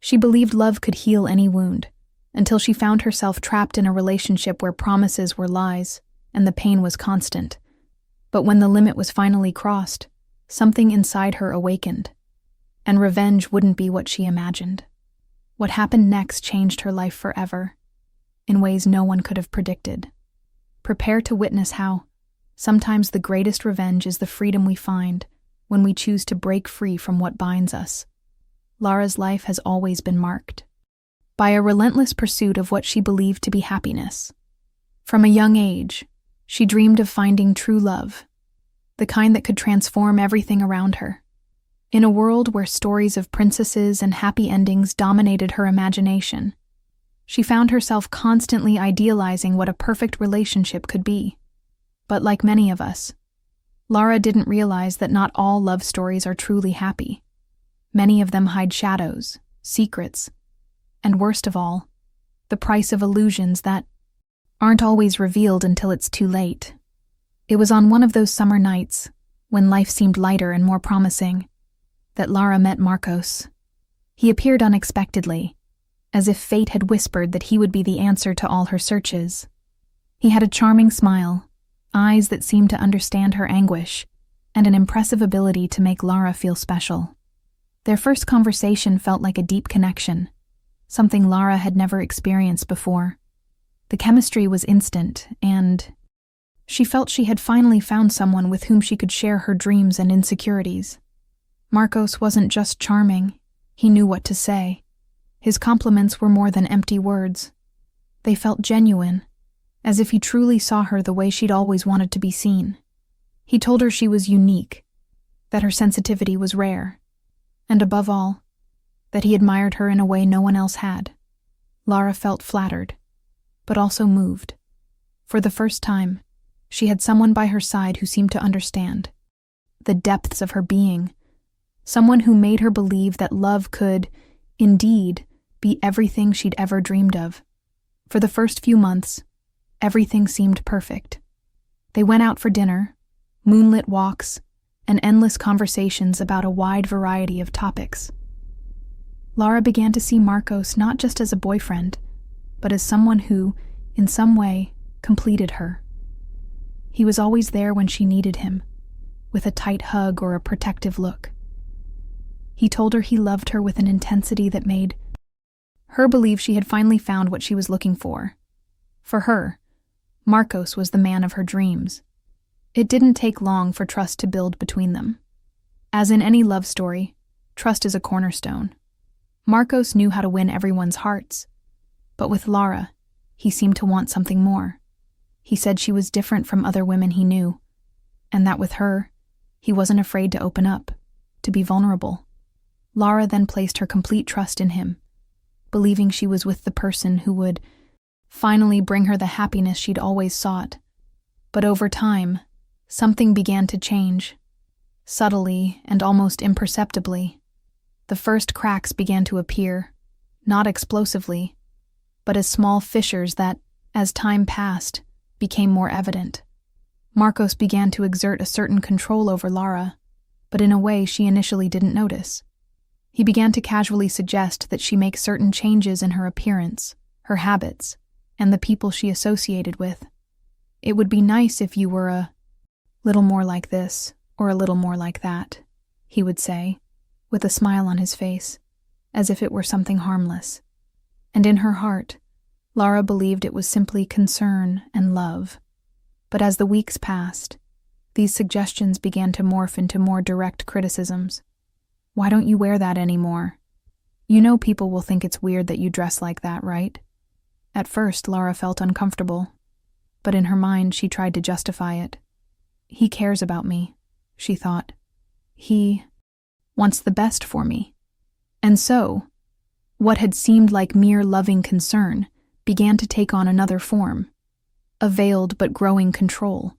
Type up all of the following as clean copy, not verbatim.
She believed love could heal any wound, until she found herself trapped in a relationship where promises were lies and the pain was constant. But when the limit was finally crossed, something inside her awakened, and revenge wouldn't be what she imagined. What happened next changed her life forever, in ways no one could have predicted. Prepare to witness how sometimes the greatest revenge is the freedom we find when we choose to break free from what binds us. Lara's life has always been marked by a relentless pursuit of what she believed to be happiness. From a young age, she dreamed of finding true love, the kind that could transform everything around her. In a world where stories of princesses and happy endings dominated her imagination, she found herself constantly idealizing what a perfect relationship could be. But like many of us, Lara didn't realize that not all love stories are truly happy. Many of them hide shadows, secrets, and worst of all, the price of illusions that aren't always revealed until it's too late. It was on one of those summer nights, when life seemed lighter and more promising, that Lara met Marcos. He appeared unexpectedly, as if fate had whispered that he would be the answer to all her searches. He had a charming smile, eyes that seemed to understand her anguish, and an impressive ability to make Lara feel special. Their first conversation felt like a deep connection, something Lara had never experienced before. The chemistry was instant, and she felt she had finally found someone with whom she could share her dreams and insecurities. Marcos wasn't just charming, he knew what to say. His compliments were more than empty words. They felt genuine, as if he truly saw her the way she'd always wanted to be seen. He told her she was unique, that her sensitivity was rare, and above all, that he admired her in a way no one else had. Lara felt flattered, but also moved. For the first time, she had someone by her side who seemed to understand the depths of her being, someone who made her believe that love could, indeed, be everything she'd ever dreamed of. For the first few months, everything seemed perfect. They went out for dinner, moonlit walks, and endless conversations about a wide variety of topics. Lara began to see Marcos not just as a boyfriend, but as someone who, in some way, completed her. He was always there when she needed him, with a tight hug or a protective look. He told her he loved her with an intensity that made her believe she had finally found what she was looking for. For her, Marcos was the man of her dreams. It didn't take long for trust to build between them. As in any love story, trust is a cornerstone. Marcos knew how to win everyone's hearts, but with Lara, he seemed to want something more. He said she was different from other women he knew, and that with her, he wasn't afraid to open up, to be vulnerable. Lara then placed her complete trust in him, believing she was with the person who would finally bring her the happiness she'd always sought. But over time, something began to change, subtly and almost imperceptibly. The first cracks began to appear, not explosively, but as small fissures that, as time passed, became more evident. Marcos began to exert a certain control over Lara, but in a way she initially didn't notice. He began to casually suggest that she make certain changes in her appearance, her habits, and the people she associated with. It would be nice if you were a little more like this, or a little more like that, he would say, with a smile on his face, as if it were something harmless. And in her heart, Lara believed it was simply concern and love. But as the weeks passed, these suggestions began to morph into more direct criticisms. Why don't you wear that anymore? You know people will think it's weird that you dress like that, right? At first, Lara felt uncomfortable, but in her mind she tried to justify it. He cares about me, she thought. He wants the best for me. And so, what had seemed like mere loving concern began to take on another form, a veiled but growing control.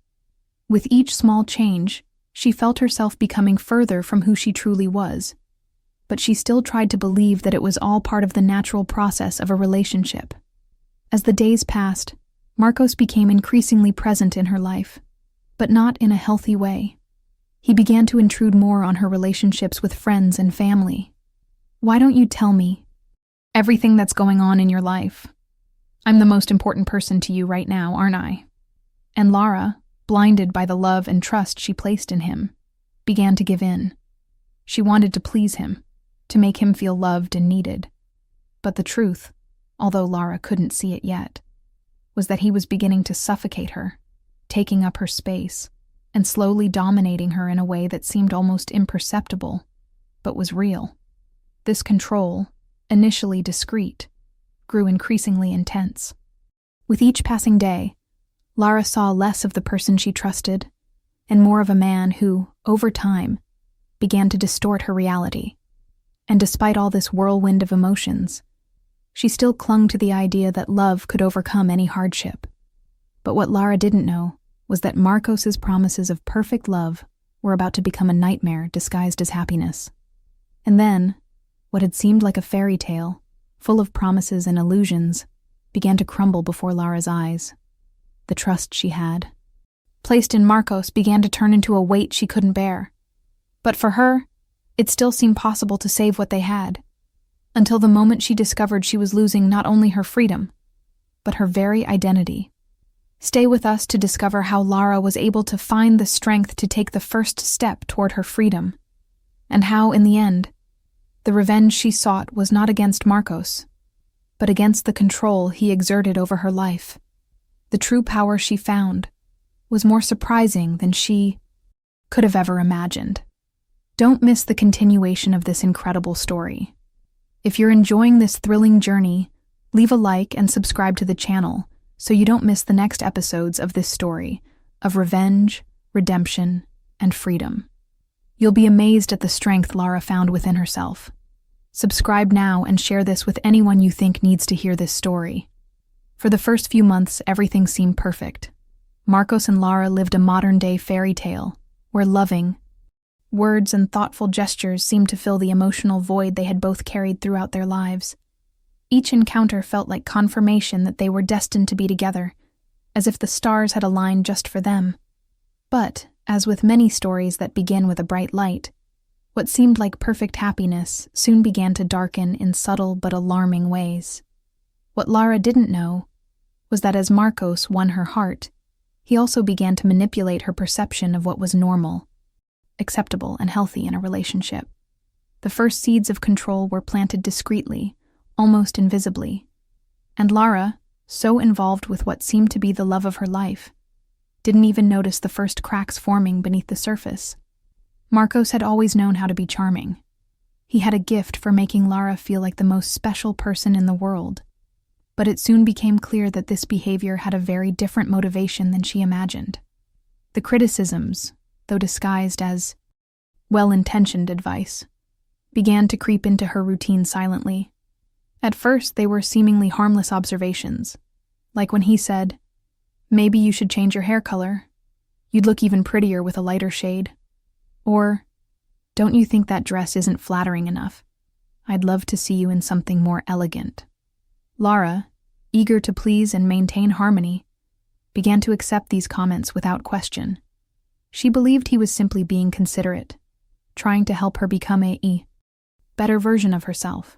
With each small change, she felt herself becoming further from who she truly was, but she still tried to believe that it was all part of the natural process of a relationship. As the days passed, Marcos became increasingly present in her life, but not in a healthy way. He began to intrude more on her relationships with friends and family. "Why don't you tell me?" everything that's going on in your life. I'm the most important person to you right now, aren't I? And Lara, blinded by the love and trust she placed in him, began to give in. She wanted to please him, to make him feel loved and needed. But the truth, although Lara couldn't see it yet, was that he was beginning to suffocate her, taking up her space, and slowly dominating her in a way that seemed almost imperceptible, but was real. This control, initially discreet, grew increasingly intense. With each passing day, Lara saw less of the person she trusted, and more of a man who, over time, began to distort her reality. And despite all this whirlwind of emotions, she still clung to the idea that love could overcome any hardship. But what Lara didn't know was that Marcos's promises of perfect love were about to become a nightmare disguised as happiness. And then, what had seemed like a fairy tale, full of promises and illusions, began to crumble before Lara's eyes. The trust she had, placed in Marcos, began to turn into a weight she couldn't bear. But for her, it still seemed possible to save what they had, until the moment she discovered she was losing not only her freedom, but her very identity. Stay with us to discover how Lara was able to find the strength to take the first step toward her freedom, and how, in the end, the revenge she sought was not against Marcos, but against the control he exerted over her life. The true power she found was more surprising than she could have ever imagined. Don't miss the continuation of this incredible story. If you're enjoying this thrilling journey, leave a like and subscribe to the channel so you don't miss the next episodes of this story of revenge, redemption, and freedom. You'll be amazed at the strength Lara found within herself. Subscribe now and share this with anyone you think needs to hear this story. For the first few months, everything seemed perfect. Marcos and Lara lived a modern-day fairy tale where loving words and thoughtful gestures seemed to fill the emotional void they had both carried throughout their lives. Each encounter felt like confirmation that they were destined to be together, as if the stars had aligned just for them. But, as with many stories that begin with a bright light, what seemed like perfect happiness soon began to darken in subtle but alarming ways. What Lara didn't know was that as Marcos won her heart, he also began to manipulate her perception of what was normal, acceptable, and healthy in a relationship. The first seeds of control were planted discreetly, almost invisibly, and Lara, so involved with what seemed to be the love of her life, didn't even notice the first cracks forming beneath the surface. Marcos had always known how to be charming. He had a gift for making Lara feel like the most special person in the world, but it soon became clear that this behavior had a very different motivation than she imagined. The criticisms, though disguised as well-intentioned advice, began to creep into her routine silently. At first, they were seemingly harmless observations, like when he said, "Maybe you should change your hair color. You'd look even prettier with a lighter shade." Or, "Don't you think that dress isn't flattering enough? I'd love to see you in something more elegant." Lara, eager to please and maintain harmony, began to accept these comments without question. She believed he was simply being considerate, trying to help her become a better version of herself.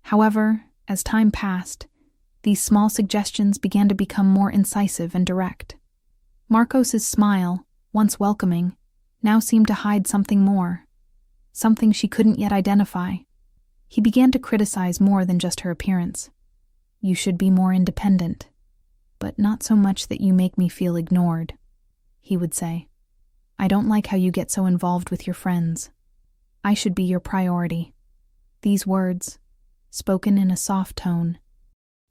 However, as time passed, these small suggestions began to become more incisive and direct. Marcos's smile, once welcoming, now seemed to hide something more, something she couldn't yet identify. He began to criticize more than just her appearance. "You should be more independent, but not so much that you make me feel ignored," he would say. "I don't like how you get so involved with your friends. I should be your priority." These words, spoken in a soft tone,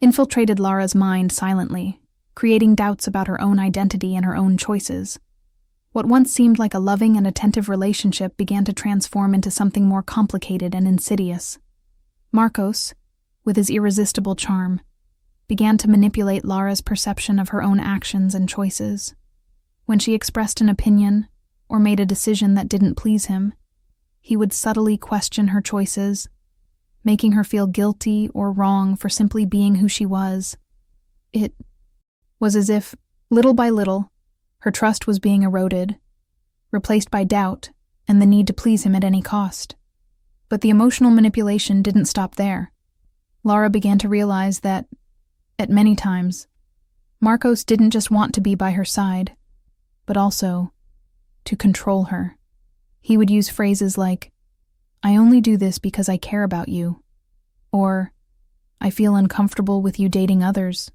infiltrated Lara's mind silently, creating doubts about her own identity and her own choices. What once seemed like a loving and attentive relationship began to transform into something more complicated and insidious. Marcos, with his irresistible charm, began to manipulate Lara's perception of her own actions and choices. When she expressed an opinion or made a decision that didn't please him, he would subtly question her choices, making her feel guilty or wrong for simply being who she was. It was as if, little by little, her trust was being eroded, replaced by doubt and the need to please him at any cost. But the emotional manipulation didn't stop there. Lara began to realize that, at many times, Marcos didn't just want to be by her side, but also to control her. He would use phrases like, "I only do this because I care about you," or, "I feel uncomfortable with you dating others,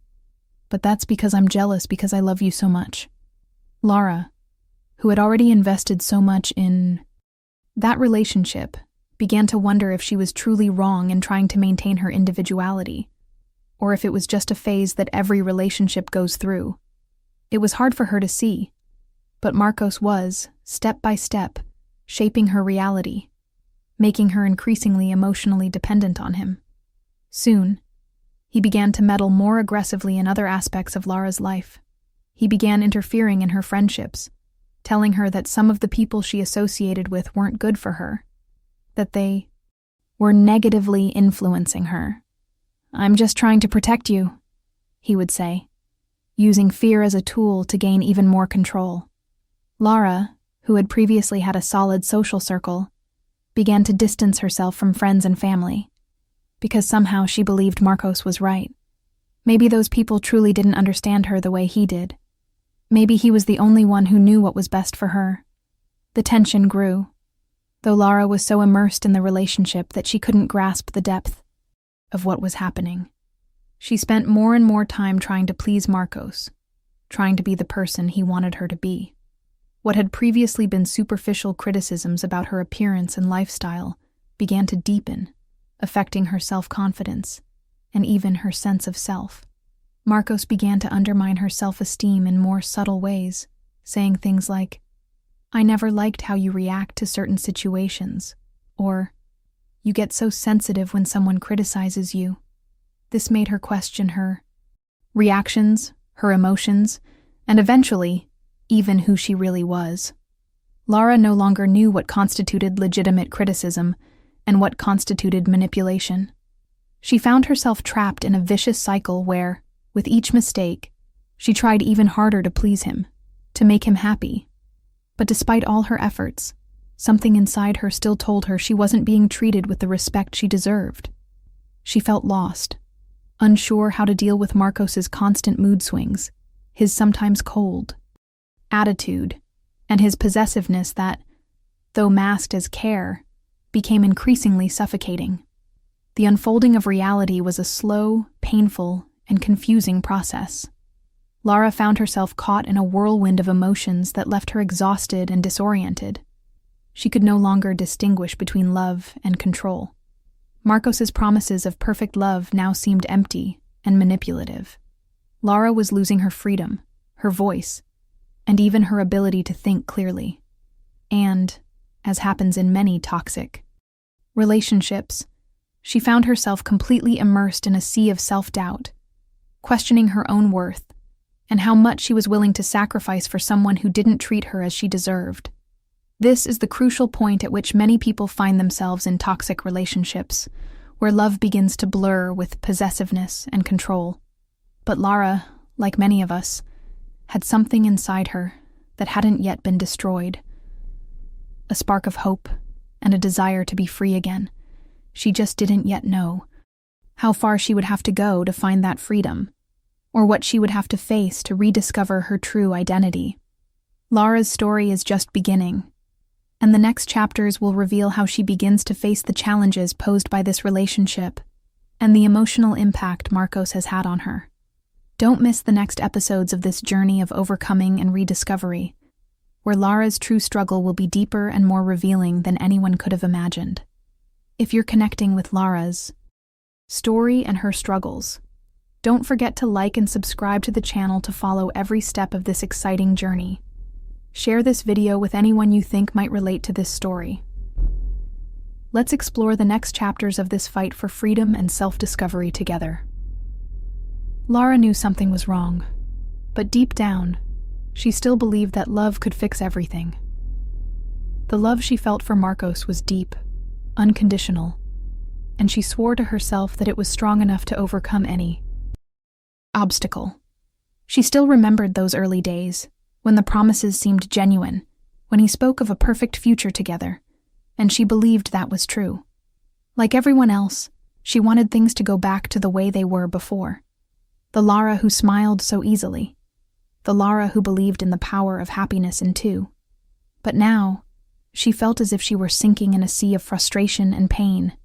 but that's because I'm jealous because I love you so much." Lara, who had already invested so much in that relationship, began to wonder if she was truly wrong in trying to maintain her individuality, or if it was just a phase that every relationship goes through. It was hard for her to see, but Marcos was, step by step, shaping her reality, making her increasingly emotionally dependent on him. Soon, he began to meddle more aggressively in other aspects of Lara's life. He began interfering in her friendships, telling her that some of the people she associated with weren't good for her, that they were negatively influencing her. "I'm just trying to protect you," he would say, using fear as a tool to gain even more control. Lara, who had previously had a solid social circle, began to distance herself from friends and family, because somehow she believed Marcos was right. Maybe those people truly didn't understand her the way he did. Maybe he was the only one who knew what was best for her. The tension grew, though Lara was so immersed in the relationship that she couldn't grasp the depth of what was happening. She spent more and more time trying to please Marcos, trying to be the person he wanted her to be. What had previously been superficial criticisms about her appearance and lifestyle began to deepen, affecting her self-confidence and even her sense of self. Marcos began to undermine her self-esteem in more subtle ways, saying things like, "I never liked how you react to certain situations," or, "You get so sensitive when someone criticizes you." This made her question her reactions, her emotions, and eventually, even who she really was. Lara no longer knew what constituted legitimate criticism and what constituted manipulation. She found herself trapped in a vicious cycle where, with each mistake, she tried even harder to please him, to make him happy. But despite all her efforts, something inside her still told her she wasn't being treated with the respect she deserved. She felt lost, unsure how to deal with Marcos's constant mood swings, his sometimes cold attitude, and his possessiveness that, though masked as care, became increasingly suffocating. The unfolding of reality was a slow, painful, and confusing process. Lara found herself caught in a whirlwind of emotions that left her exhausted and disoriented. She could no longer distinguish between love and control. Marcos's promises of perfect love now seemed empty and manipulative. Lara was losing her freedom, her voice, and even her ability to think clearly. And, as happens in many toxic relationships, she found herself completely immersed in a sea of self-doubt, questioning her own worth and how much she was willing to sacrifice for someone who didn't treat her as she deserved. This is the crucial point at which many people find themselves in toxic relationships, where love begins to blur with possessiveness and control. But Lara, like many of us, had something inside her that hadn't yet been destroyed. A spark of hope and a desire to be free again. She just didn't yet know how far she would have to go to find that freedom, or what she would have to face to rediscover her true identity. Lara's story is just beginning, and the next chapters will reveal how she begins to face the challenges posed by this relationship and the emotional impact Marcos has had on her. Don't miss the next episodes of this journey of overcoming and rediscovery, where Lara's true struggle will be deeper and more revealing than anyone could have imagined. If you're connecting with Lara's story and her struggles, don't forget to like and subscribe to the channel to follow every step of this exciting journey. Share this video with anyone you think might relate to this story. Let's explore the next chapters of this fight for freedom and self-discovery together. Lara knew something was wrong, but deep down, she still believed that love could fix everything. The love she felt for Marcos was deep, unconditional, and she swore to herself that it was strong enough to overcome any obstacle. She still remembered those early days, when the promises seemed genuine, when he spoke of a perfect future together, and she believed that was true. Like everyone else, She wanted things to go back to the way they were before. The Lara who smiled so easily. The Lara who believed in the power of happiness in two. But now, she felt as if she were sinking in a sea of frustration and pain,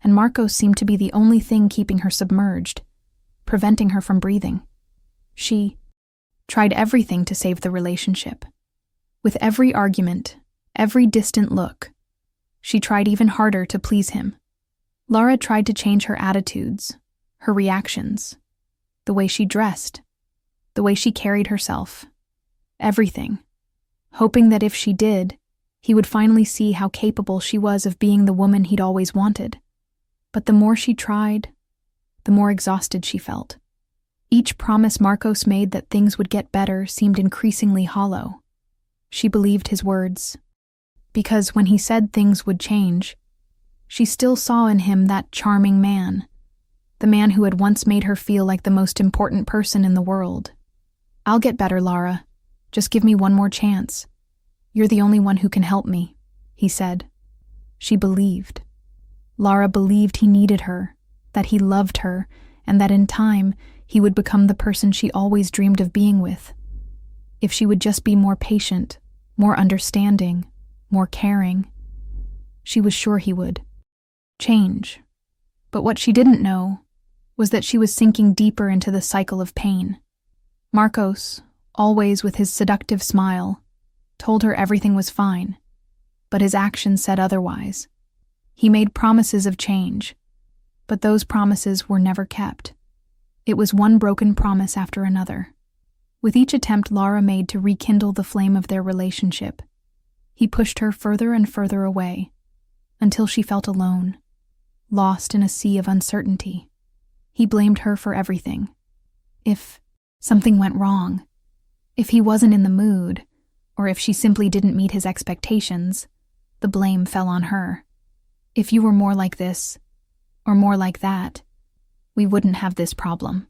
and Marcos seemed to be the only thing keeping her submerged, preventing her from breathing. She tried everything to save the relationship. With every argument, every distant look, she tried even harder to please him. Lara tried to change her attitudes, her reactions, the way she dressed, the way she carried herself, everything, hoping that if she did, he would finally see how capable she was of being the woman he'd always wanted. But the more she tried, the more exhausted she felt. Each promise Marcos made that things would get better seemed increasingly hollow. She believed his words, because when he said things would change, she still saw in him that charming man, the man who had once made her feel like the most important person in the world. "I'll get better, Lara. Just give me one more chance. You're the only one who can help me," he said. She believed. Lara believed he needed her, that he loved her, and that in time he would become the person she always dreamed of being with. If she would just be more patient, more understanding, more caring, she was sure he would change. But what she didn't know was that she was sinking deeper into the cycle of pain. Marcos, always with his seductive smile, told her everything was fine, but his actions said otherwise. He made promises of change, but those promises were never kept. It was one broken promise after another. With each attempt Lara made to rekindle the flame of their relationship, he pushed her further and further away, until she felt alone, lost in a sea of uncertainty. He blamed her for everything. If something went wrong, if he wasn't in the mood, or if she simply didn't meet his expectations, the blame fell on her. "If you were more like this, or more like that, we wouldn't have this problem,"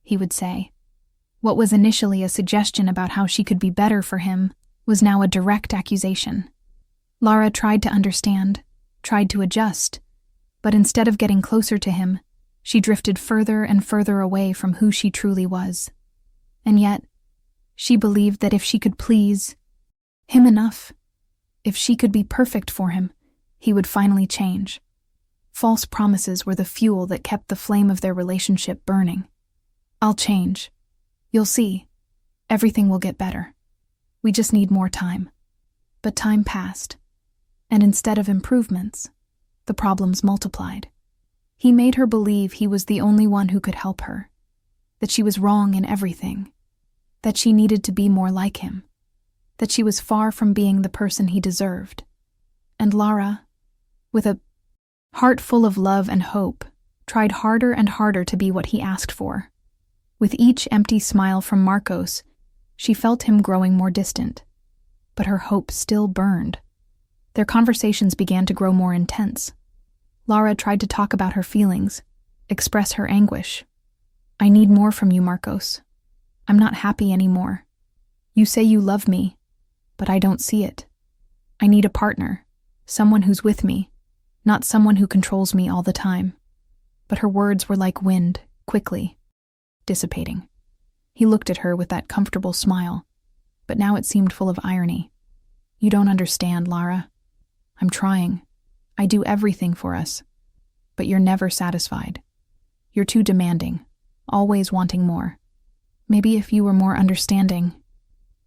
he would say. What was initially a suggestion about how she could be better for him was now a direct accusation. Lara tried to understand, tried to adjust, but instead of getting closer to him, she drifted further and further away from who she truly was. And yet, she believed that if she could please him enough, if she could be perfect for him, he would finally change. False promises were the fuel that kept the flame of their relationship burning. "I'll change. You'll see. Everything will get better. We just need more time." But time passed, and instead of improvements, the problems multiplied. He made her believe he was the only one who could help her, that she was wrong in everything, that she needed to be more like him, that she was far from being the person he deserved. And Lara, with a heart full of love and hope, tried harder and harder to be what he asked for. With each empty smile from Marcos, she felt him growing more distant, but her hope still burned. Their conversations began to grow more intense. Lara tried to talk about her feelings, express her anguish. "I need more from you, Marcos. I'm not happy anymore. You say you love me, but I don't see it. I need a partner, someone who's with me, not someone who controls me all the time." But her words were like wind, quickly dissipating. He looked at her with that comfortable smile, but now it seemed full of irony. "You don't understand, Lara. I'm trying. I do everything for us. But you're never satisfied. You're too demanding, always wanting more. Maybe if you were more understanding."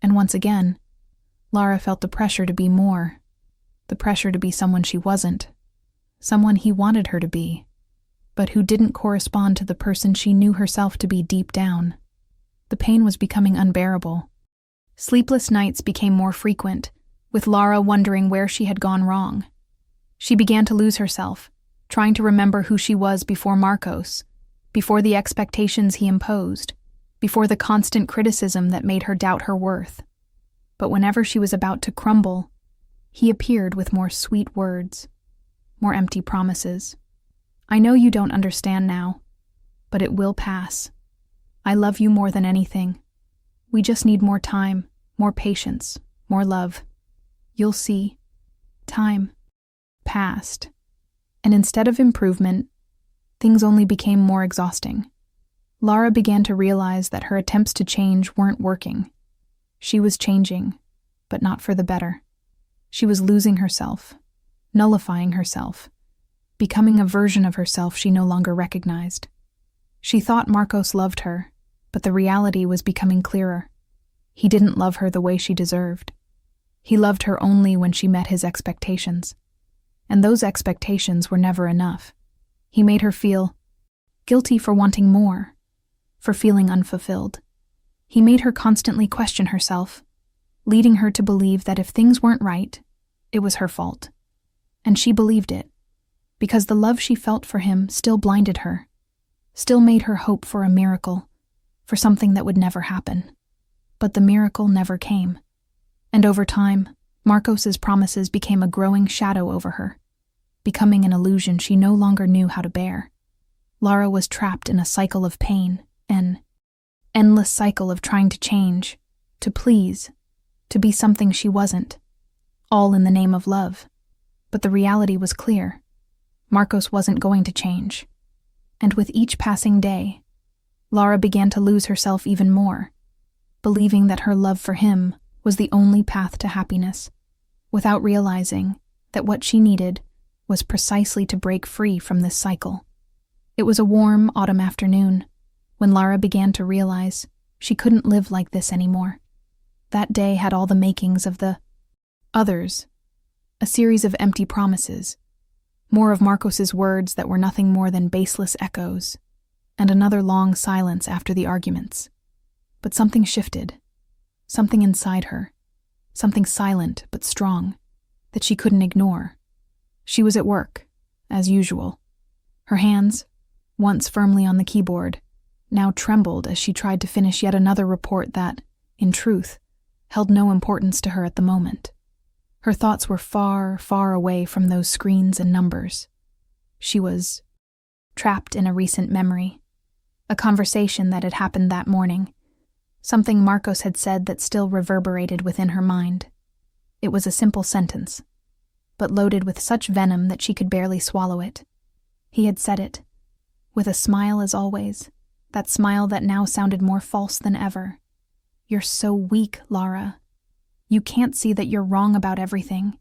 And once again, Lara felt the pressure to be more, the pressure to be someone she wasn't, someone he wanted her to be, but who didn't correspond to the person she knew herself to be deep down. The pain was becoming unbearable. Sleepless nights became more frequent, with Lara wondering where she had gone wrong. She began to lose herself, trying to remember who she was before Marcos, before the expectations he imposed, before the constant criticism that made her doubt her worth. But whenever she was about to crumble, he appeared with more sweet words, more empty promises. "I know you don't understand now, but it will pass. I love you more than anything. We just need more time, more patience, more love. You'll see." Time passed, and instead of improvement, things only became more exhausting. Lara began to realize that her attempts to change weren't working. She was changing, but not for the better. She was losing herself, nullifying herself, becoming a version of herself she no longer recognized. She thought Marcos loved her, but the reality was becoming clearer. He didn't love her the way she deserved. He loved her only when she met his expectations. And those expectations were never enough. He made her feel guilty for wanting more, for feeling unfulfilled. He made her constantly question herself, leading her to believe that if things weren't right, it was her fault. And she believed it, because the love she felt for him still blinded her, still made her hope for a miracle, for something that would never happen. But the miracle never came. And over time, Marcos's promises became a growing shadow over her, becoming an illusion she no longer knew how to bear. Lara was trapped in a cycle of pain, an endless cycle of trying to change, to please, to be something she wasn't, all in the name of love. But the reality was clear. Marcos wasn't going to change. And with each passing day, Lara began to lose herself even more, believing that her love for him was the only path to happiness, without realizing that what she needed was precisely to break free from this cycle. It was a warm autumn afternoon when Lara began to realize she couldn't live like this anymore. That day had all the makings of the others, a series of empty promises, more of Marcos's words that were nothing more than baseless echoes, and another long silence after the arguments. But something shifted, something inside her, something silent but strong, that she couldn't ignore. She was at work, as usual. Her hands, once firmly on the keyboard, now trembled as she tried to finish yet another report that, in truth, held no importance to her at the moment. Her thoughts were far, far away from those screens and numbers. She was trapped in a recent memory, a conversation that had happened that morning, something Marcos had said that still reverberated within her mind. It was a simple sentence, but loaded with such venom that she could barely swallow it. He had said it, with a smile as always, that smile that now sounded more false than ever. "You're so weak, Lara. You can't see that you're wrong about everything.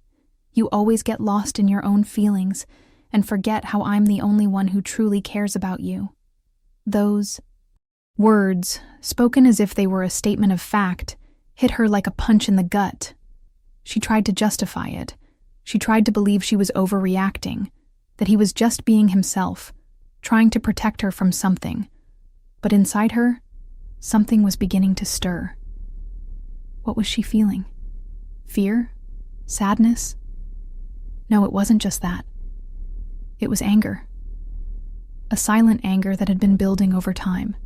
You always get lost in your own feelings and forget how I'm the only one who truly cares about you." Those words, spoken as if they were a statement of fact, hit her like a punch in the gut. She tried to justify it. She tried to believe she was overreacting, that he was just being himself, trying to protect her from something. But inside her, something was beginning to stir. What was she feeling? Fear? Sadness? No, it wasn't just that. It was anger. A silent anger that had been building over time,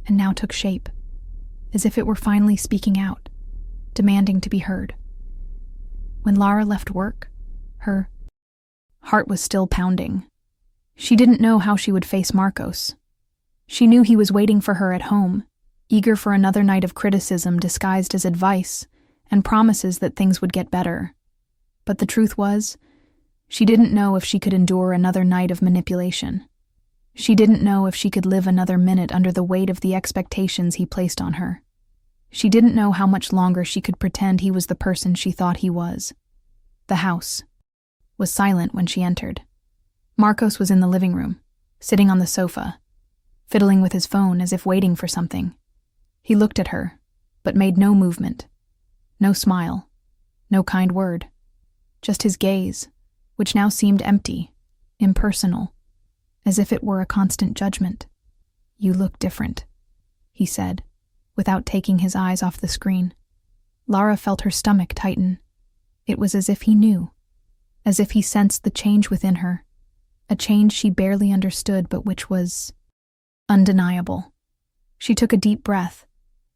and now took shape, as if it were finally speaking out, demanding to be heard. When Lara left work, her heart was still pounding. She didn't know how she would face Marcos. She knew he was waiting for her at home, eager for another night of criticism disguised as advice and promises that things would get better. But the truth was, she didn't know if she could endure another night of manipulation. She didn't know if she could live another minute under the weight of the expectations he placed on her. She didn't know how much longer she could pretend he was the person she thought he was. The house was silent when she entered. Marcos was in the living room, sitting on the sofa, fiddling with his phone as if waiting for something. He looked at her, but made no movement, no smile, no kind word. Just his gaze, which now seemed empty, impersonal, as if it were a constant judgment. "You look different," he said, without taking his eyes off the screen. Lara felt her stomach tighten. It was as if he knew, as if he sensed the change within her, a change she barely understood but which was undeniable. She took a deep breath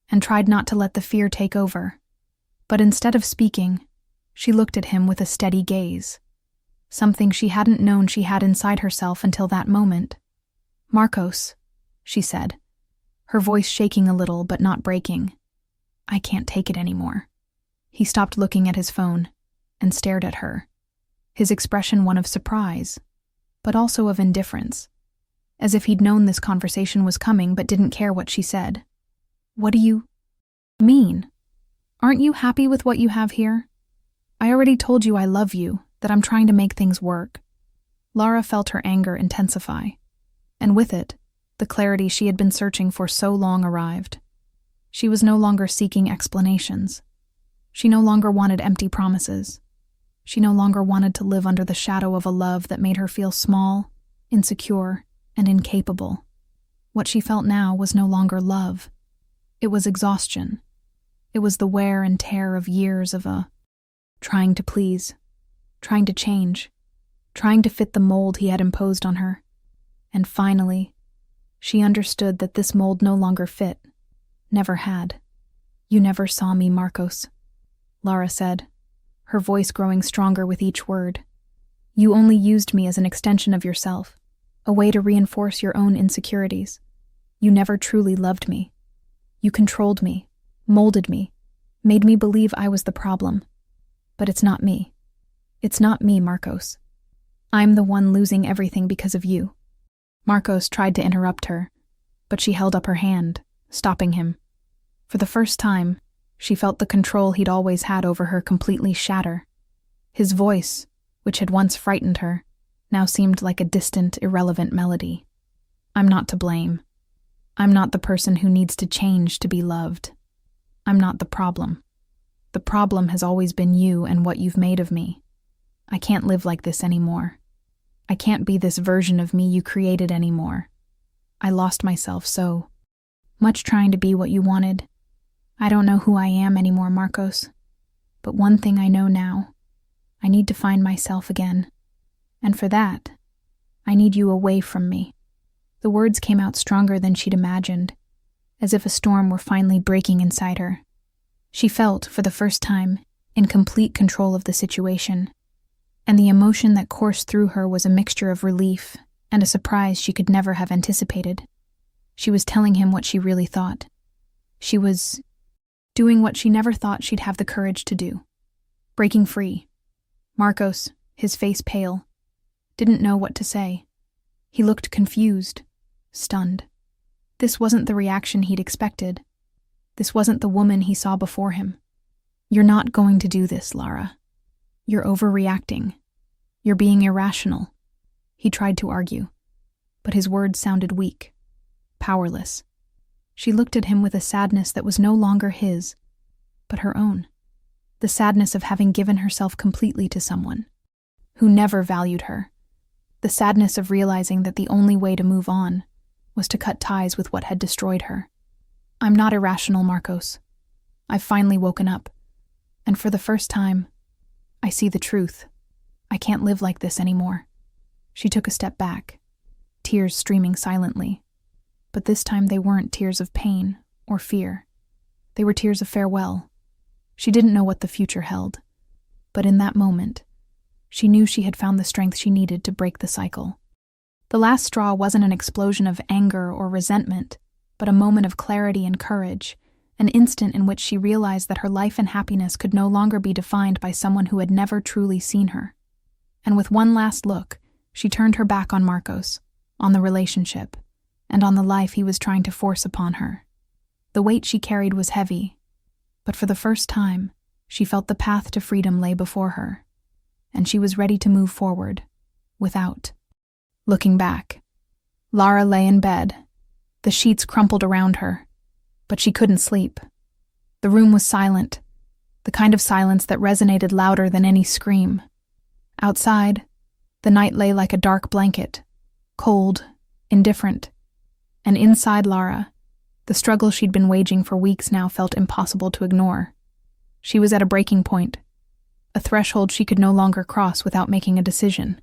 and tried not to let the fear take over, but instead of speaking, she looked at him with a steady gaze, something she hadn't known she had inside herself until that moment. "Marcos," she said, her voice shaking a little but not breaking. "I can't take it anymore." He stopped looking at his phone and stared at her, his expression one of surprise, but also of indifference. as if he'd known this conversation was coming but didn't care what she said. "What do you mean? Aren't you happy with what you have here? I already told you I love you, that I'm trying to make things work." Lara felt her anger intensify, and with it, the clarity she had been searching for so long arrived. She was no longer seeking explanations. She no longer wanted empty promises. She no longer wanted to live under the shadow of a love that made her feel small, insecure, and incapable. What she felt now was no longer love. It was exhaustion. It was the wear and tear of years of trying to please, trying to change, trying to fit the mold he had imposed on her. And finally, she understood that this mold no longer fit, never had. "You never saw me, Marcos," Lara said, her voice growing stronger with each word. "You only used me as an extension of yourself, a way to reinforce your own insecurities. You never truly loved me. You controlled me, molded me, made me believe I was the problem. But it's not me. It's not me, Marcos. I'm the one losing everything because of you." Marcos tried to interrupt her, but she held up her hand, stopping him. For the first time, she felt the control he'd always had over her completely shatter. His voice, which had once frightened her, now seemed like a distant, irrelevant melody. "I'm not to blame. I'm not the person who needs to change to be loved. I'm not the problem. The problem has always been you and what you've made of me. I can't live like this anymore. I can't be this version of me you created anymore. I lost myself so much trying to be what you wanted. I don't know who I am anymore, Marcos. But one thing I know now, I need to find myself again. And for that, I need you away from me." The words came out stronger than she'd imagined, as if a storm were finally breaking inside her. She felt, for the first time, in complete control of the situation, and the emotion that coursed through her was a mixture of relief and a surprise she could never have anticipated. She was telling him what she really thought. She was doing what she never thought she'd have the courage to do. Breaking free. Marcos, his face pale, didn't know what to say. He looked confused, stunned. This wasn't the reaction he'd expected. This wasn't the woman he saw before him. "You're not going to do this, Lara. You're overreacting. You're being irrational." He tried to argue, but his words sounded weak, powerless. She looked at him with a sadness that was no longer his, but her own. The sadness of having given herself completely to someone who never valued her. The sadness of realizing that the only way to move on was to cut ties with what had destroyed her. "I'm not irrational, Marcos. I've finally woken up, and for the first time, I see the truth. I can't live like this anymore." She took a step back, tears streaming silently. But this time they weren't tears of pain or fear. They were tears of farewell. She didn't know what the future held, but in that moment, she knew she had found the strength she needed to break the cycle. The last straw wasn't an explosion of anger or resentment, but a moment of clarity and courage, an instant in which she realized that her life and happiness could no longer be defined by someone who had never truly seen her. And with one last look, she turned her back on Marcos, on the relationship, and on the life he was trying to force upon her. The weight she carried was heavy, but for the first time, she felt the path to freedom lay before her, and she was ready to move forward, without looking back. Lara lay in bed, the sheets crumpled around her, but she couldn't sleep. The room was silent, the kind of silence that resonated louder than any scream. Outside, the night lay like a dark blanket, cold, indifferent, and inside Lara, the struggle she'd been waging for weeks now felt impossible to ignore. She was at a breaking point, a threshold she could no longer cross without making a decision.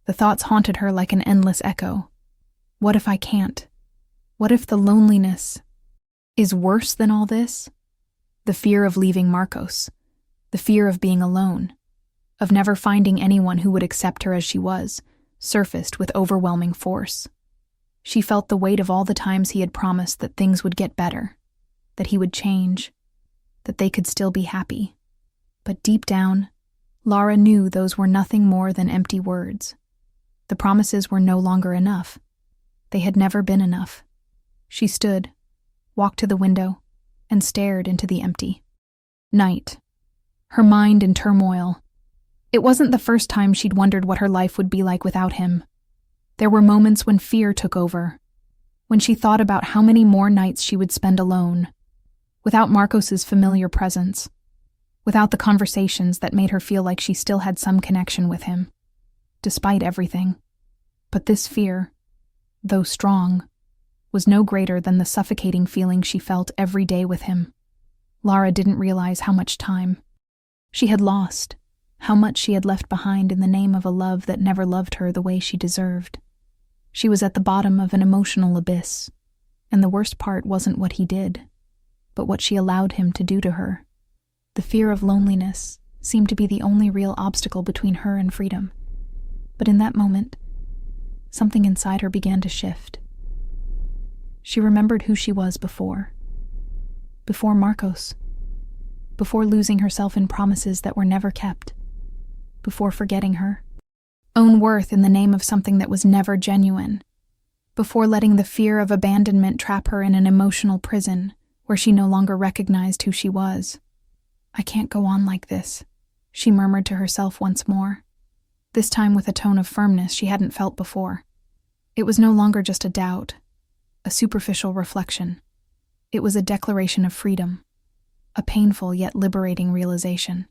The thoughts haunted her like an endless echo. What if I can't? What if the loneliness is worse than all this? The fear of leaving Marcos, the fear of being alone, of never finding anyone who would accept her as she was, surfaced with overwhelming force. She felt the weight of all the times he had promised that things would get better, that he would change, that they could still be happy. But deep down, Lara knew those were nothing more than empty words. The promises were no longer enough. They had never been enough. She stood, walked to the window, and stared into the empty night, her mind in turmoil. It wasn't the first time she'd wondered what her life would be like without him. There were moments when fear took over, when she thought about how many more nights she would spend alone, without Marcos's familiar presence, without the conversations that made her feel like she still had some connection with him, despite everything. But this fear, though strong, was no greater than the suffocating feeling she felt every day with him. Lara didn't realize how much time she had lost, how much she had left behind in the name of a love that never loved her the way she deserved. She was at the bottom of an emotional abyss, and the worst part wasn't what he did, but what she allowed him to do to her. The fear of loneliness seemed to be the only real obstacle between her and freedom. But in that moment, something inside her began to shift. She remembered who she was before Marcos, before losing herself in promises that were never kept, before forgetting her own worth in the name of something that was never genuine, before letting the fear of abandonment trap her in an emotional prison where she no longer recognized who she was. "I can't go on like this," she murmured to herself once more, this time with a tone of firmness she hadn't felt before. It was no longer just a doubt, a superficial reflection. It was a declaration of freedom, a painful yet liberating realization.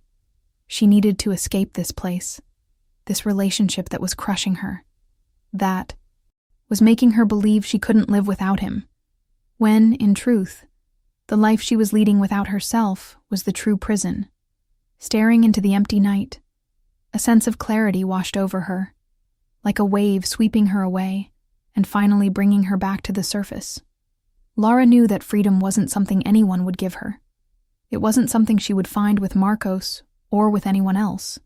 She needed to escape this place, this relationship that was crushing her, that was making her believe she couldn't live without him, when, in truth, the life she was leading without herself was the true prison. Staring into the empty night, a sense of clarity washed over her, like a wave sweeping her away and finally bringing her back to the surface. Lara knew that freedom wasn't something anyone would give her. It wasn't something she would find with Marcos or with anyone else.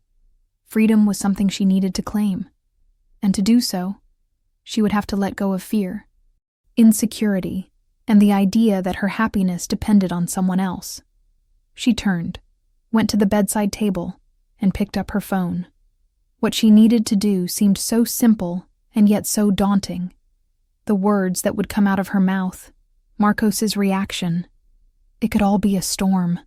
Freedom was something she needed to claim, and to do so, she would have to let go of fear, insecurity, and the idea that her happiness depended on someone else. She turned, went to the bedside table, and picked up her phone. What she needed to do seemed so simple and yet so daunting. The words that would come out of her mouth, Marcos's reaction. It could all be a storm.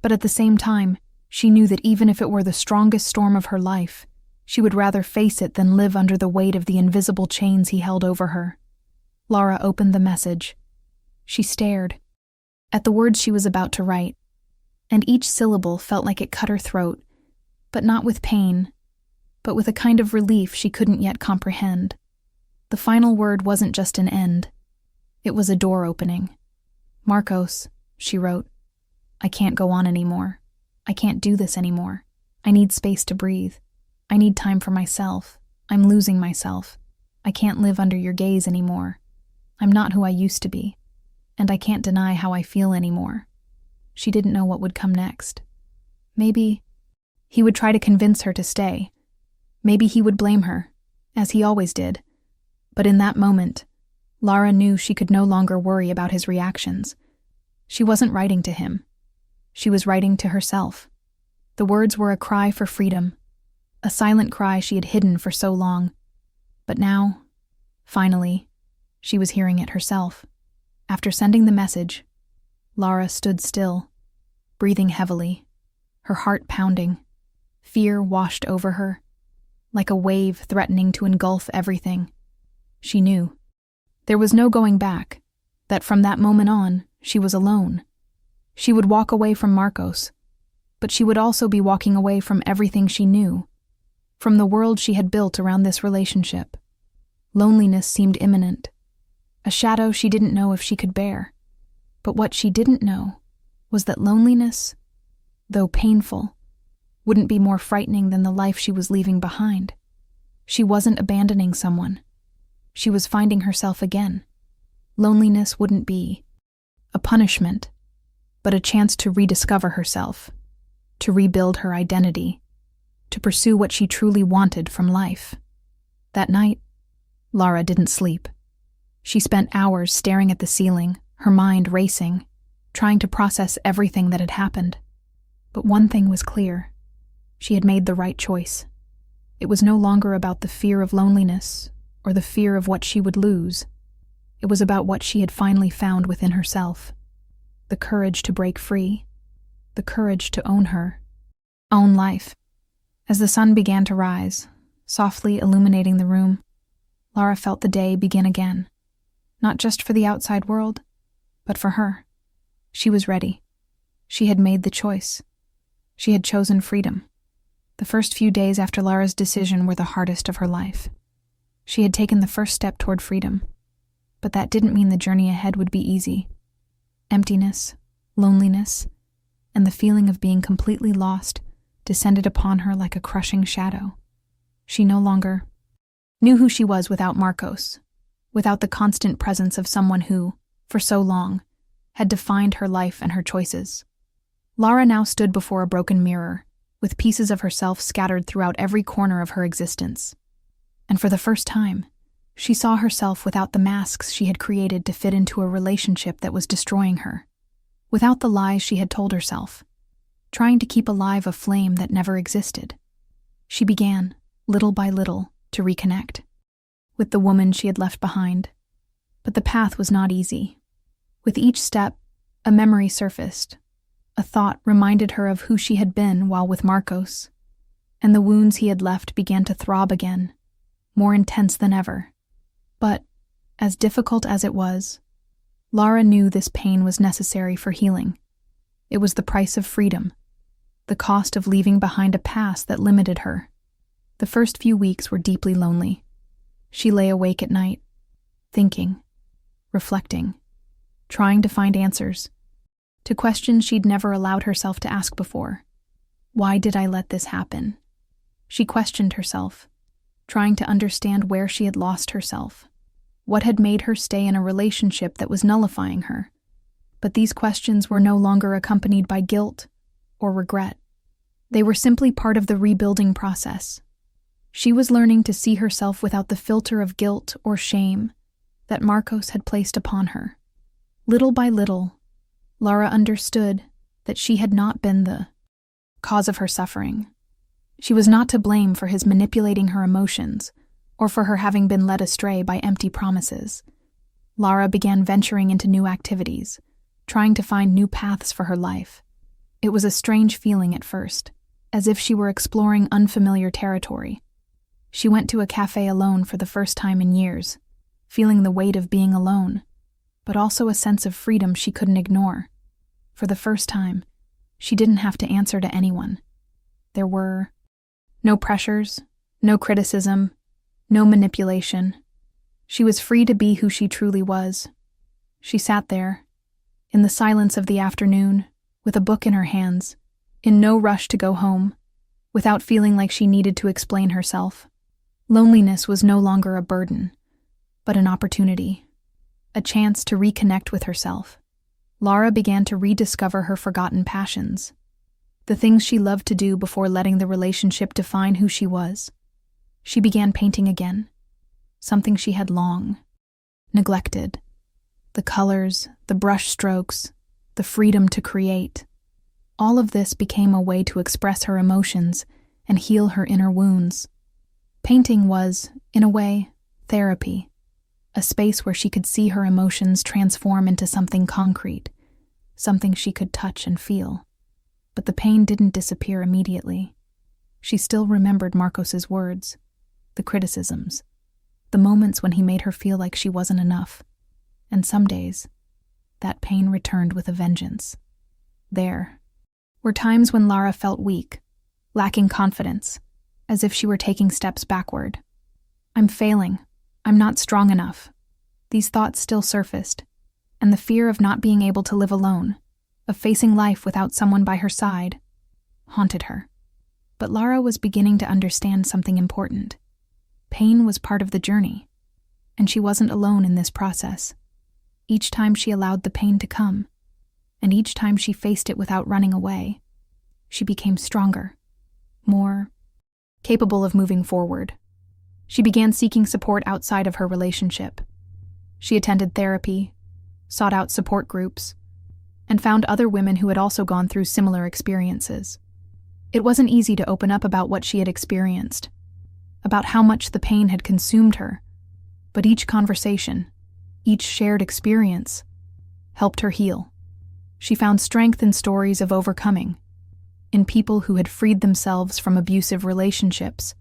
But at the same time, she knew that even if it were the strongest storm of her life, she would rather face it than live under the weight of the invisible chains he held over her. Lara opened the message. She stared at the words she was about to write, and each syllable felt like it cut her throat, but not with pain, but with a kind of relief she couldn't yet comprehend. The final word wasn't just an end. It was a door opening. "Marcos," she wrote, "I can't go on anymore. I can't do this anymore. I need space to breathe. I need time for myself. I'm losing myself. I can't live under your gaze anymore. I'm not who I used to be. And I can't deny how I feel anymore." She didn't know what would come next. Maybe he would try to convince her to stay. Maybe he would blame her, as he always did. But in that moment, Lara knew she could no longer worry about his reactions. She wasn't writing to him. She was writing to herself. The words were a cry for freedom, a silent cry she had hidden for so long. But now, finally, she was hearing it herself. After sending the message, Lara stood still, breathing heavily, her heart pounding. Fear washed over her, like a wave threatening to engulf everything. She knew there was no going back, that from that moment on, she was alone. She would walk away from Marcos, but she would also be walking away from everything she knew, from the world she had built around this relationship. Loneliness seemed imminent, a shadow she didn't know if she could bear. But what she didn't know was that loneliness, though painful, wouldn't be more frightening than the life she was leaving behind. She wasn't abandoning someone. She was finding herself again. Loneliness wouldn't be a punishment, but a chance to rediscover herself, to rebuild her identity, to pursue what she truly wanted from life. That night, Lara didn't sleep. She spent hours staring at the ceiling, her mind racing, trying to process everything that had happened. But one thing was clear. She had made the right choice. It was no longer about the fear of loneliness, or the fear of what she would lose. It was about what she had finally found within herself. The courage to break free. The courage to own her own life. As the sun began to rise, softly illuminating the room, Lara felt the day begin again. Not just for the outside world, but for her. She was ready. She had made the choice. She had chosen freedom. The first few days after Lara's decision were the hardest of her life. She had taken the first step toward freedom, but that didn't mean the journey ahead would be easy. Emptiness, loneliness, and the feeling of being completely lost descended upon her like a crushing shadow. She no longer knew who she was without Marcos, without the constant presence of someone who, for so long, had defined her life and her choices. Lara now stood before a broken mirror, with pieces of herself scattered throughout every corner of her existence. And for the first time, she saw herself without the masks she had created to fit into a relationship that was destroying her, without the lies she had told herself, trying to keep alive a flame that never existed. She began, little by little, to reconnect with the woman she had left behind. But the path was not easy. With each step, a memory surfaced. A thought reminded her of who she had been while with Marcos, and the wounds he had left began to throb again, more intense than ever. But, as difficult as it was, Lara knew this pain was necessary for healing. It was the price of freedom, the cost of leaving behind a past that limited her. The first few weeks were deeply lonely. She lay awake at night, thinking, reflecting, trying to find answers to questions she'd never allowed herself to ask before. Why did I let this happen? She questioned herself, trying to understand where she had lost herself, what had made her stay in a relationship that was nullifying her. But these questions were no longer accompanied by guilt or regret. They were simply part of the rebuilding process. She was learning to see herself without the filter of guilt or shame that Marcos had placed upon her. Little by little, Lara understood that she had not been the cause of her suffering. She was not to blame for his manipulating her emotions or for her having been led astray by empty promises. Lara began venturing into new activities, trying to find new paths for her life. It was a strange feeling at first, as if she were exploring unfamiliar territory. She went to a cafe alone for the first time in years, feeling the weight of being alone, but also a sense of freedom she couldn't ignore. For the first time, she didn't have to answer to anyone. There were no pressures, no criticism, no manipulation. She was free to be who she truly was. She sat there, in the silence of the afternoon, with a book in her hands, in no rush to go home, without feeling like she needed to explain herself. Loneliness was no longer a burden, but an opportunity, a chance to reconnect with herself. Lara began to rediscover her forgotten passions, the things she loved to do before letting the relationship define who she was. She began painting again, something she had long neglected. The colors, the brush strokes, the freedom to create. All of this became a way to express her emotions and heal her inner wounds. Painting was, in a way, therapy, a space where she could see her emotions transform into something concrete, something she could touch and feel. But the pain didn't disappear immediately. She still remembered Marcos's words, the criticisms, the moments when he made her feel like she wasn't enough. And some days, that pain returned with a vengeance. There were times when Lara felt weak, lacking confidence, as if she were taking steps backward. I'm failing. I'm not strong enough. These thoughts still surfaced, and the fear of not being able to live alone, of facing life without someone by her side, haunted her. But Lara was beginning to understand something important. Pain was part of the journey, and she wasn't alone in this process. Each time she allowed the pain to come, and each time she faced it without running away, she became stronger, more capable of moving forward. She began seeking support outside of her relationship. She attended therapy, sought out support groups, and found other women who had also gone through similar experiences. It wasn't easy to open up about what she had experienced, about how much the pain had consumed her, But each conversation, each shared experience, helped her heal. She found strength in stories of overcoming, in people who had freed themselves from abusive relationships,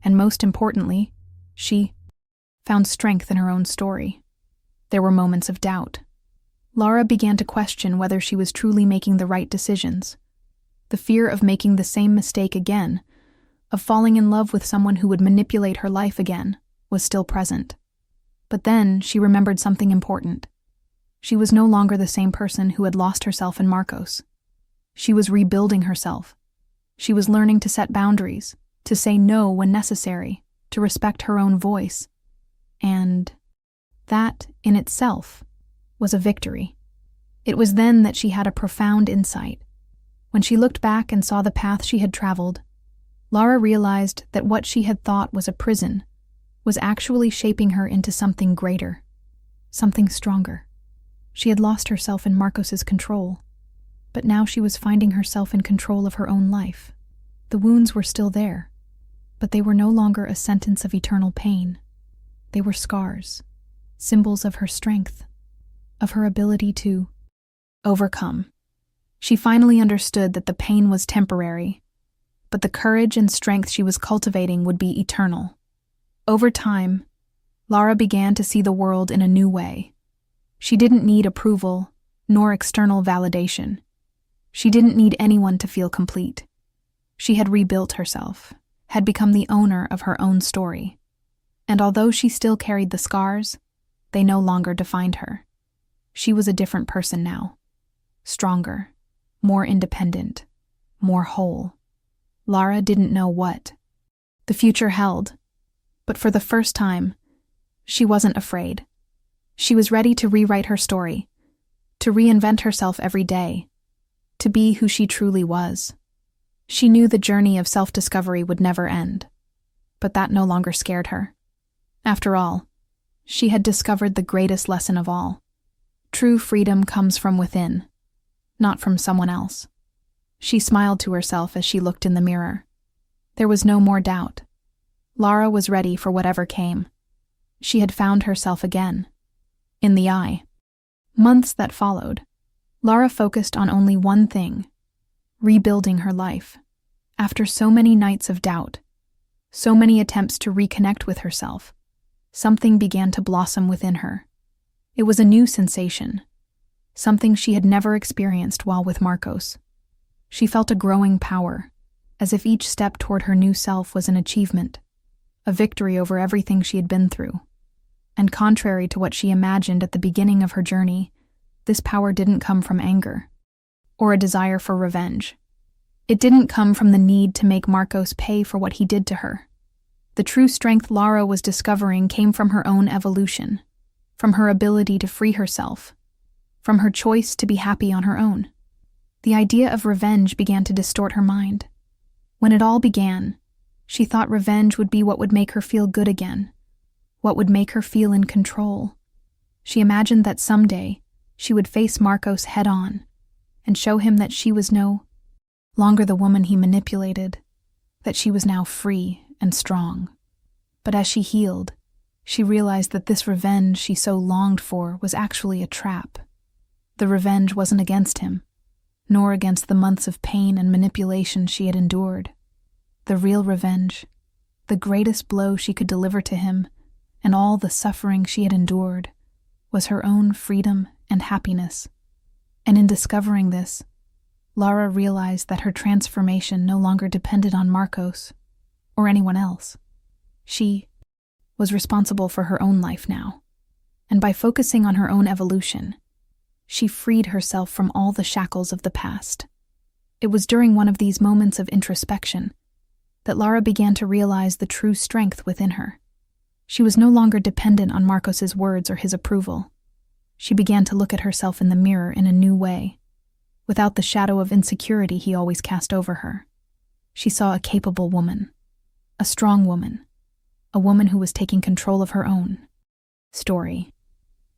and most importantly, she found strength in her own story. There were moments of doubt. Lara began to question whether she was truly making the right decisions. The fear of making the same mistake again, of falling in love with someone who would manipulate her life again, was still present. But then she remembered something important. She was no longer the same person who had lost herself in Marcos. She was rebuilding herself. She was learning to set boundaries, to say no when necessary, to respect her own voice. And that, in itself, was a victory. It was then that she had a profound insight. When she looked back and saw the path she had traveled, Lara realized that what she had thought was a prison was actually shaping her into something greater, something stronger. She had lost herself in Marcos's control, but now she was finding herself in control of her own life. The wounds were still there, but they were no longer a sentence of eternal pain. They were scars, symbols of her strength, of her ability to overcome. She finally understood that the pain was temporary, but the courage and strength she was cultivating would be eternal. Over time, Lara began to see the world in a new way. She didn't need approval, nor external validation. She didn't need anyone to feel complete. She had rebuilt herself, had become the owner of her own story. And although she still carried the scars, they no longer defined her. She was a different person now. Stronger, more independent, more whole. Lara didn't know what the future held, but for the first time, she wasn't afraid. She was ready to rewrite her story, to reinvent herself every day, to be who she truly was. She knew the journey of self-discovery would never end, but that no longer scared her. After all, she had discovered the greatest lesson of all. True freedom comes from within, not from someone else. She smiled to herself as she looked in the mirror. There was no more doubt. Lara was ready for whatever came. She had found herself again, in the eye. Months that followed, Lara focused on only one thing: rebuilding her life. After so many nights of doubt, so many attempts to reconnect with herself, something began to blossom within her. It was a new sensation, something she had never experienced while with Marcos. She felt a growing power, as if each step toward her new self was an achievement, a victory over everything she had been through. And contrary to what she imagined at the beginning of her journey, this power didn't come from anger or a desire for revenge. It didn't come from the need to make Marcos pay for what he did to her. The true strength Lara was discovering came from her own evolution, from her ability to free herself, from her choice to be happy on her own. The idea of revenge began to distort her mind. When it all began, she thought revenge would be what would make her feel good again, what would make her feel in control. She imagined that someday she would face Marcos head-on and show him that she was no longer the woman he manipulated, that she was now free and strong. But as she healed, she realized that this revenge she so longed for was actually a trap. The revenge wasn't against him, nor against the months of pain and manipulation she had endured. The real revenge, the greatest blow she could deliver to him, and all the suffering she had endured, was her own freedom and happiness. And in discovering this, Lara realized that her transformation no longer depended on Marcos or anyone else. She was responsible for her own life now, and by focusing on her own evolution, she freed herself from all the shackles of the past. It was during one of these moments of introspection that Lara began to realize the true strength within her. She was no longer dependent on Marcos's words or his approval. She began to look at herself in the mirror in a new way, without the shadow of insecurity he always cast over her. She saw a capable woman, a strong woman, a woman who was taking control of her own story.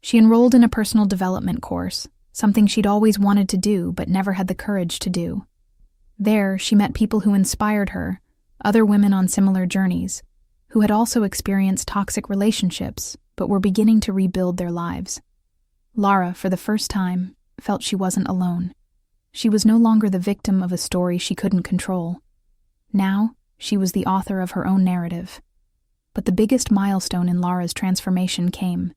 She enrolled in a personal development course, something she'd always wanted to do but never had the courage to do. There, she met people who inspired her, other women on similar journeys, who had also experienced toxic relationships but were beginning to rebuild their lives. Lara, for the first time, felt she wasn't alone. She was no longer the victim of a story she couldn't control. Now, she was the author of her own narrative. But the biggest milestone in Lara's transformation came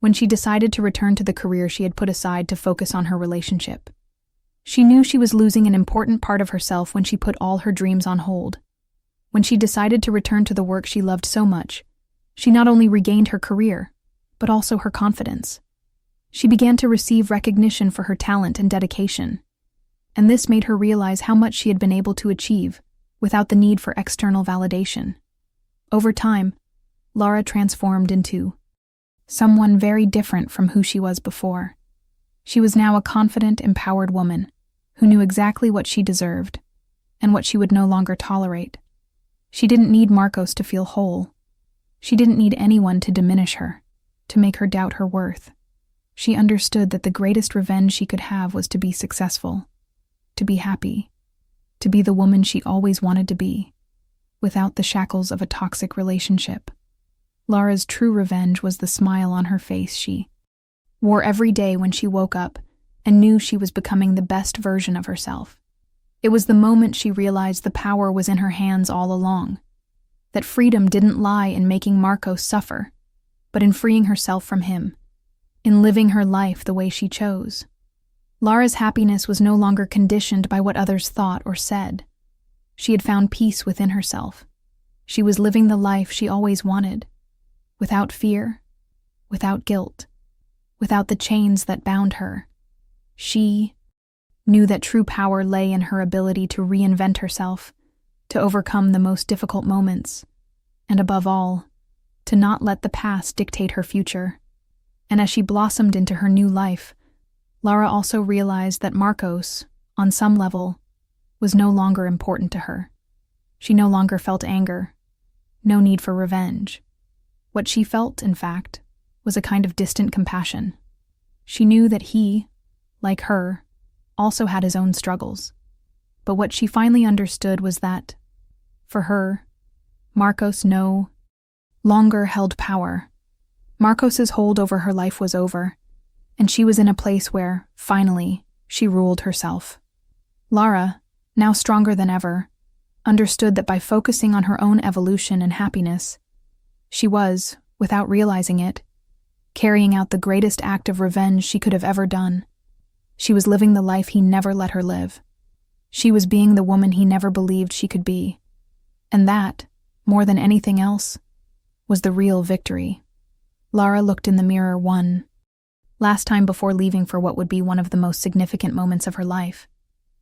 when she decided to return to the career she had put aside to focus on her relationship. She knew she was losing an important part of herself when she put all her dreams on hold. When she decided to return to the work she loved so much, she not only regained her career, but also her confidence. She began to receive recognition for her talent and dedication, and this made her realize how much she had been able to achieve without the need for external validation. Over time, Lara transformed into someone very different from who she was before. She was now a confident, empowered woman who knew exactly what she deserved and what she would no longer tolerate. She didn't need Marcos to feel whole. She didn't need anyone to diminish her, to make her doubt her worth. She understood that the greatest revenge she could have was to be successful, to be happy, to be the woman she always wanted to be, without the shackles of a toxic relationship. Lara's true revenge was the smile on her face she wore every day when she woke up and knew she was becoming the best version of herself. It was the moment she realized the power was in her hands all along, that freedom didn't lie in making Marcos suffer, but in freeing herself from him, in living her life the way she chose. Lara's happiness was no longer conditioned by what others thought or said. She had found peace within herself. She was living the life she always wanted, without fear, without guilt, without the chains that bound her. She knew that true power lay in her ability to reinvent herself, to overcome the most difficult moments, and above all, to not let the past dictate her future. And as she blossomed into her new life, Lara also realized that Marcos, on some level, was no longer important to her. She no longer felt anger, no need for revenge. What she felt, in fact, was a kind of distant compassion. She knew that he, like her, also had his own struggles. But what she finally understood was that, for her, Marcos no longer held power. Marcos's hold over her life was over, and she was in a place where, finally, she ruled herself. Lara, now stronger than ever, understood that by focusing on her own evolution and happiness, she was, without realizing it, carrying out the greatest act of revenge she could have ever done. She was living the life he never let her live. She was being the woman he never believed she could be. And that, more than anything else, was the real victory. Lara looked in the mirror one last time before leaving for what would be one of the most significant moments of her life.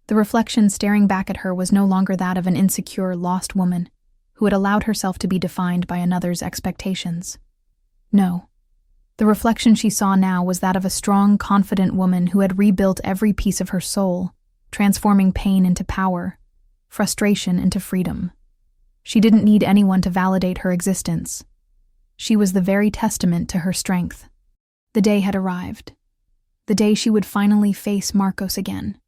The reflection staring back at her was no longer that of an insecure, lost woman who had allowed herself to be defined by another's expectations. No. The reflection she saw now was that of a strong, confident woman who had rebuilt every piece of her soul, transforming pain into power, frustration into freedom. She didn't need anyone to validate her existence. She was the very testament to her strength. The day had arrived. The day she would finally face Marcos again.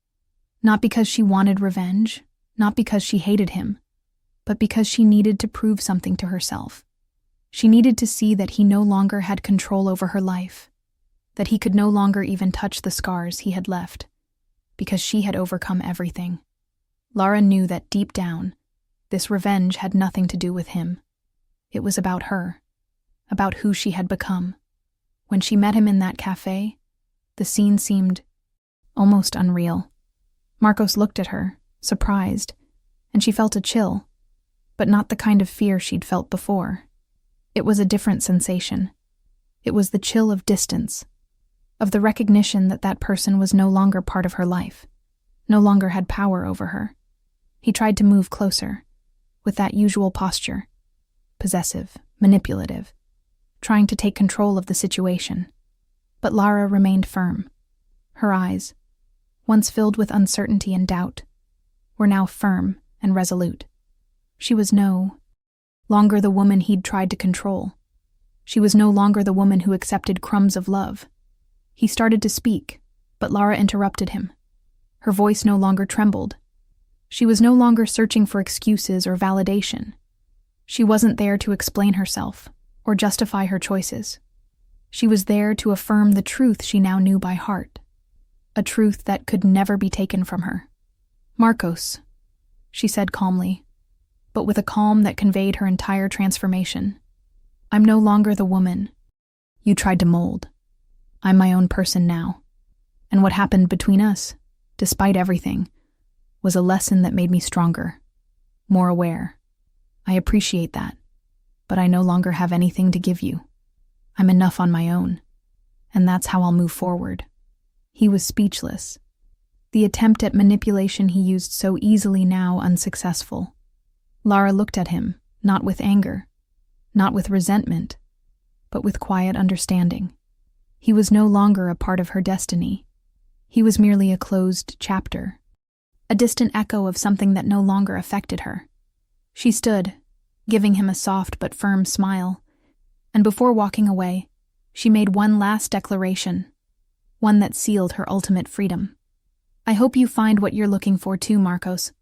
Not because she wanted revenge, not because she hated him, but because she needed to prove something to herself. She needed to see that he no longer had control over her life, that he could no longer even touch the scars he had left, because she had overcome everything. Lara knew that deep down, this revenge had nothing to do with him. It was about her, about who she had become. When she met him in that cafe, the scene seemed almost unreal. Marcos looked at her, surprised, and she felt a chill, but not the kind of fear she'd felt before. It was a different sensation. It was the chill of distance, of the recognition that that person was no longer part of her life, no longer had power over her. He tried to move closer, with that usual posture, possessive, manipulative, trying to take control of the situation. But Lara remained firm. Her eyes, once filled with uncertainty and doubt, were now firm and resolute. She was no longer the woman he'd tried to control. She was no longer the woman who accepted crumbs of love. He started to speak, but Lara interrupted him. Her voice no longer trembled. She was no longer searching for excuses or validation. She wasn't there to explain herself or justify her choices. She was there to affirm the truth she now knew by heart, a truth that could never be taken from her. "Marcos," she said calmly, but with a calm that conveyed her entire transformation. "I'm no longer the woman you tried to mold. I'm my own person now. And what happened between us, despite everything, was a lesson that made me stronger, more aware. I appreciate that, but I no longer have anything to give you. I'm enough on my own, and that's how I'll move forward." He was speechless. The attempt at manipulation he used so easily now unsuccessful. Lara looked at him, not with anger, not with resentment, but with quiet understanding. He was no longer a part of her destiny. He was merely a closed chapter, a distant echo of something that no longer affected her. She stood, giving him a soft but firm smile, and before walking away, she made one last declaration, one that sealed her ultimate freedom. "I hope you find what you're looking for too, Marcos,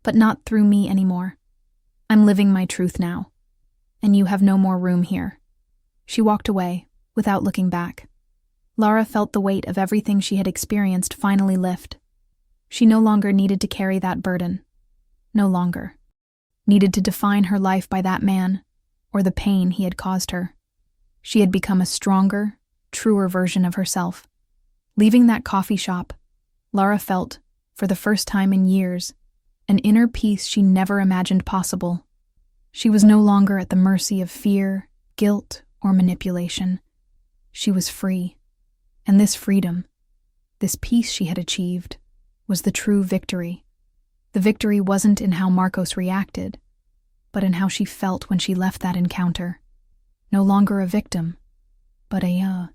but not through me anymore. I'm living my truth now, and you have no more room here." She walked away, without looking back. Lara felt the weight of everything she had experienced finally lift. She no longer needed to carry that burden. No longer needed to define her life by that man or the pain he had caused her. She had become a stronger, truer version of herself. Leaving that coffee shop, Lara felt, for the first time in years, an inner peace she never imagined possible. She was no longer at the mercy of fear, guilt, or manipulation. She was free, and this freedom, this peace she had achieved, was the true victory. The victory wasn't in how Marcos reacted, but in how she felt when she left that encounter. No longer a victim, but a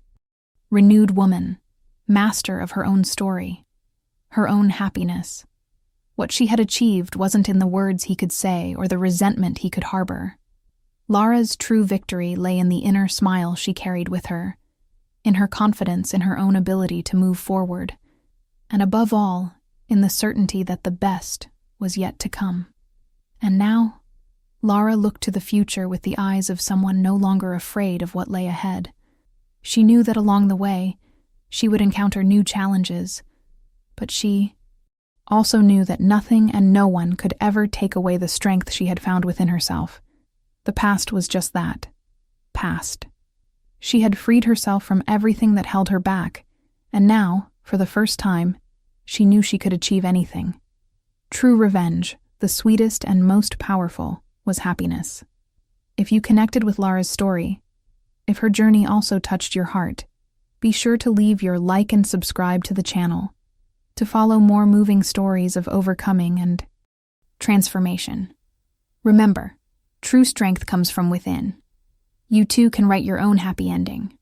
renewed woman, master of her own story, her own happiness. What she had achieved wasn't in the words he could say or the resentment he could harbor. Lara's true victory lay in the inner smile she carried with her, in her confidence in her own ability to move forward, and above all, in the certainty that the best was yet to come. And now, Lara looked to the future with the eyes of someone no longer afraid of what lay ahead. She knew that along the way, she would encounter new challenges, but she also knew that nothing and no one could ever take away the strength she had found within herself. The past was just that, past. She had freed herself from everything that held her back, and now, for the first time, she knew she could achieve anything. True revenge, the sweetest and most powerful, was happiness. If you connected with Lara's story, if her journey also touched your heart, be sure to leave your like and subscribe to the channel to follow more moving stories of overcoming and transformation. Remember, true strength comes from within. You too can write your own happy ending.